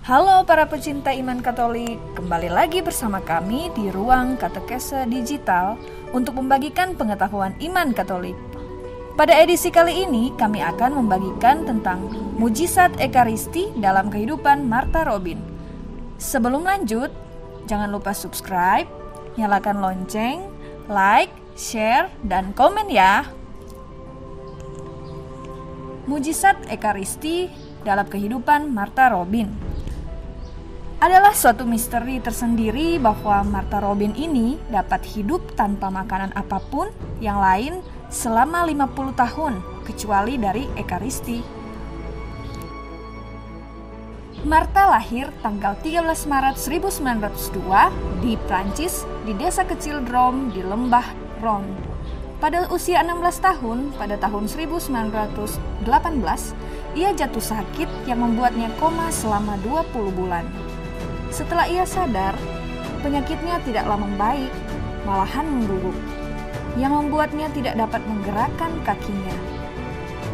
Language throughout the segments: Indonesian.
Halo para pecinta iman Katolik, kembali lagi bersama kami di ruang katekese digital untuk membagikan pengetahuan iman Katolik. Pada edisi kali ini kami akan membagikan tentang mujizat Ekaristi dalam kehidupan Martha Robin. Sebelum lanjut, jangan lupa subscribe, nyalakan lonceng, like, share, dan komen ya. Mujizat Ekaristi dalam kehidupan Martha Robin adalah suatu misteri tersendiri bahwa Martha Robin ini dapat hidup tanpa makanan apapun yang lain selama 50 tahun, kecuali dari Ekaristi. Martha lahir tanggal 13 Maret 1902 di Prancis, di desa kecil Drôme di lembah Rhône. Pada usia 16 tahun, pada tahun 1918, ia jatuh sakit yang membuatnya koma selama 20 bulan. Setelah ia sadar, penyakitnya tidaklah membaik, malahan memburuk, yang membuatnya tidak dapat menggerakkan kakinya.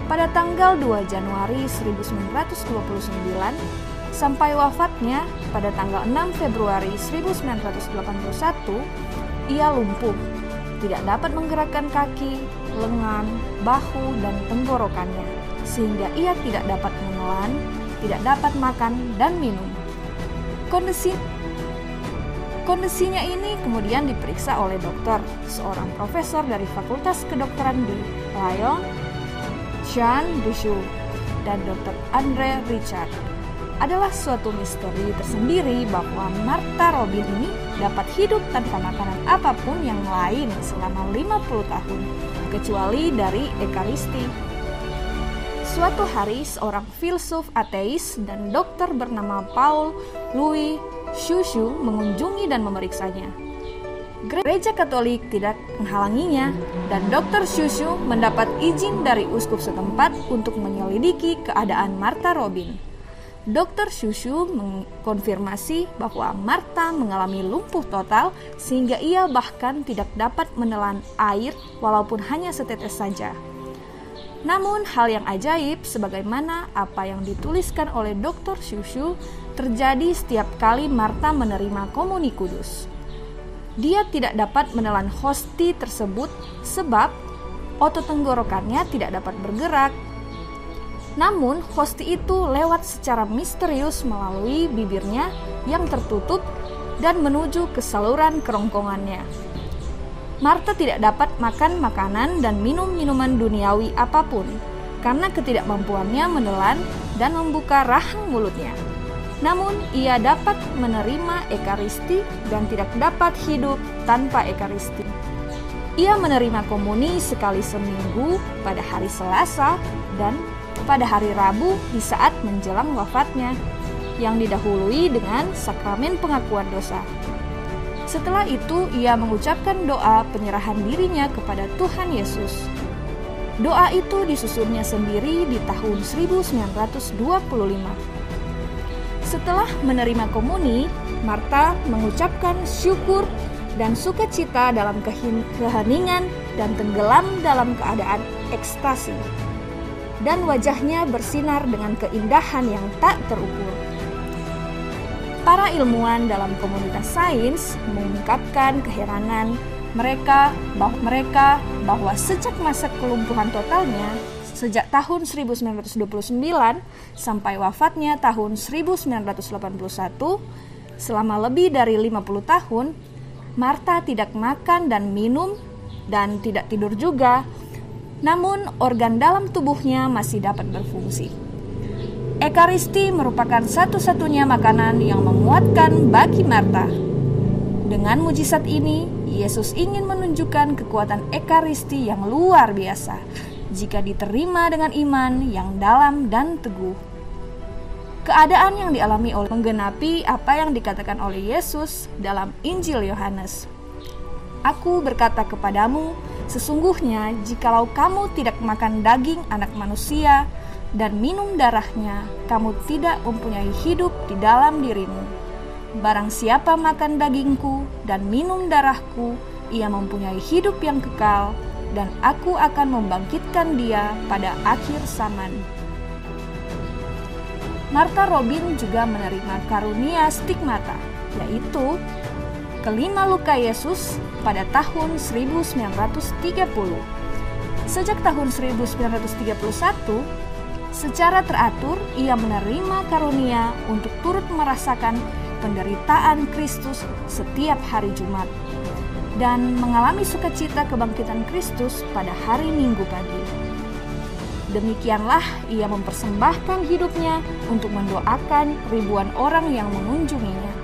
Pada tanggal 2 Januari 1929, sampai wafatnya pada tanggal 6 Februari 1981, ia lumpuh, tidak dapat menggerakkan kaki, lengan, bahu, dan tenggorokannya, sehingga ia tidak dapat menelan, tidak dapat makan dan minum. Kondisinya ini kemudian diperiksa oleh dokter, seorang profesor dari Fakultas Kedokteran di Lyon, Jean Duchesne, dan Dr. André Richard. Adalah suatu misteri tersendiri bahwa Martha Robin ini dapat hidup tanpa makanan apapun yang lain selama 50 tahun, kecuali dari Ekaristi. Suatu hari, seorang filsuf ateis dan dokter bernama Paul Louis Chaussure mengunjungi dan memeriksanya. Gereja Katolik tidak menghalanginya, dan Dr. Chaussure mendapat izin dari uskup setempat untuk menyelidiki keadaan Martha Robin. Dr. Chaussure mengkonfirmasi bahwa Martha mengalami lumpuh total sehingga ia bahkan tidak dapat menelan air walaupun hanya setetes saja. Namun hal yang ajaib sebagaimana apa yang dituliskan oleh Dr. Chaussure terjadi setiap kali Martha menerima komuni kudus. Dia tidak dapat menelan hosti tersebut sebab otot tenggorokannya tidak dapat bergerak. Namun hosti itu lewat secara misterius melalui bibirnya yang tertutup dan menuju ke saluran kerongkongannya. Martha tidak dapat makan makanan dan minum minuman duniawi apapun karena ketidakmampuannya menelan dan membuka rahang mulutnya. Namun ia dapat menerima Ekaristi dan tidak dapat hidup tanpa Ekaristi. Ia menerima komuni sekali seminggu pada hari Selasa dan pada hari Rabu di saat menjelang wafatnya, yang didahului dengan sakramen pengakuan dosa. Setelah itu, ia mengucapkan doa penyerahan dirinya kepada Tuhan Yesus. Doa itu disusunnya sendiri di tahun 1925. Setelah menerima komuni, Martha mengucapkan syukur dan sukacita dalam keheningan dan tenggelam dalam keadaan ekstasi. Dan wajahnya bersinar dengan keindahan yang tak terukur. Para ilmuwan dalam komunitas sains mengungkapkan keheranan mereka bahwa sejak masa kelumpuhan totalnya, sejak tahun 1929 sampai wafatnya tahun 1981, selama lebih dari 50 tahun, Martha tidak makan dan minum dan tidak tidur juga, namun organ dalam tubuhnya masih dapat berfungsi. Ekaristi merupakan satu-satunya makanan yang menguatkan bagi Martha. Dengan mujizat ini, Yesus ingin menunjukkan kekuatan Ekaristi yang luar biasa jika diterima dengan iman yang dalam dan teguh. Keadaan yang dialami oleh menggenapi apa yang dikatakan oleh Yesus dalam Injil Yohanes. Aku berkata kepadamu, sesungguhnya jikalau kamu tidak makan daging anak manusia dan minum darahnya, kamu tidak mempunyai hidup di dalam dirimu. Barang siapa makan dagingku dan minum darahku, ia mempunyai hidup yang kekal, dan aku akan membangkitkan dia pada akhir zaman. Martha Robin juga menerima karunia stigmata, yaitu kelima luka Yesus pada tahun 1930. Sejak tahun 1931, secara teratur ia menerima karunia untuk turut merasakan penderitaan Kristus setiap hari Jumat dan mengalami sukacita kebangkitan Kristus pada hari Minggu pagi. Demikianlah ia mempersembahkan hidupnya untuk mendoakan ribuan orang yang mengunjunginya.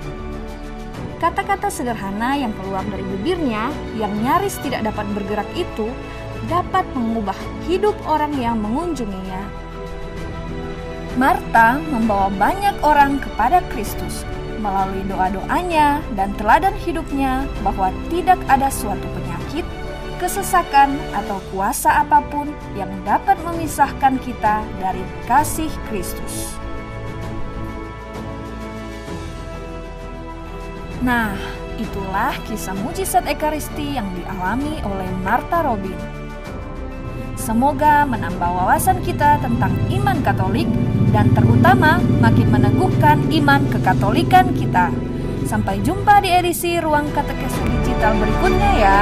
Kata-kata sederhana yang keluar dari bibirnya yang nyaris tidak dapat bergerak itu dapat mengubah hidup orang yang mengunjunginya. Martha membawa banyak orang kepada Kristus melalui doa-doanya dan teladan hidupnya bahwa tidak ada suatu penyakit, kesesakan, atau kuasa apapun yang dapat memisahkan kita dari kasih Kristus. Nah, itulah kisah mujizat Ekaristi yang dialami oleh Martha Robin. Semoga menambah wawasan kita tentang iman Katolik dan terutama makin meneguhkan iman kekatolikan kita. Sampai jumpa di edisi Ruang Katekesi Digital berikutnya ya.